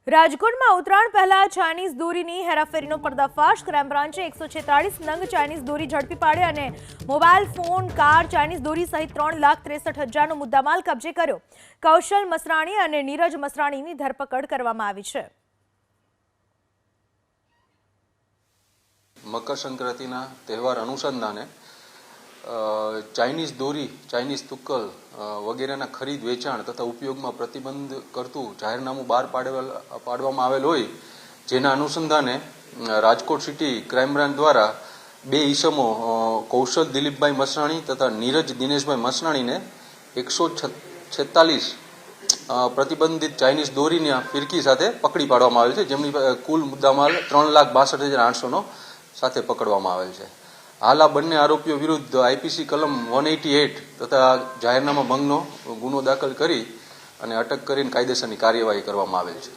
રાજકોટમાં ઉત્તરાયણ પહેલા ચાઇનીઝ દોરીની હેરાફેરીનો પર્દાફાશ. ક્રાઇમ બ્રાન્ચે 146 નંગ ચાઇનીઝ દોરી ઝડપી પાડી અને મોબાઈલ ફોન, કાર, ચાઇનીઝ દોરી સહિત 3,63,000નો મુદ્દામાલ કબજે કર્યો. કૌશલ મસરાણી અને નીરજ મસરાણીની ધરપકડ કરવામાં આવી છે. મકર સંક્રાંતિના તહેવાર અનુસંધાને ચાઇનીઝ દોરી, ચાઇનીઝ તુક્કલ વગેરેના ખરીદ, વેચાણ તથા ઉપયોગમાં પ્રતિબંધ કરતું જાહેરનામું બહાર પાડવામાં આવેલ હોય, જેના અનુસંધાને રાજકોટ સિટી ક્રાઇમ બ્રાન્ચ દ્વારા બે ઈસમો કૌશલ દિલીપભાઈ મસરાણી તથા નીરજ દિનેશભાઈ મસરાણીને 146 પ્રતિબંધિત ચાઇનીઝ દોરીની ફિરકી સાથે પકડી પાડવામાં આવેલ છે, જેમની કુલ મુદ્દામાલ 3,62,800નો સાથે પકડવામાં આવેલ છે. હાલ આ બંને આરોપીઓ વિરુદ્ધ આઈપીસી કલમ 188 તથા જાહેરનામા ભંગનો ગુનો દાખલ કરી અને અટક કરીને કાયદેસરની કાર્યવાહી કરવામાં આવેલ છે.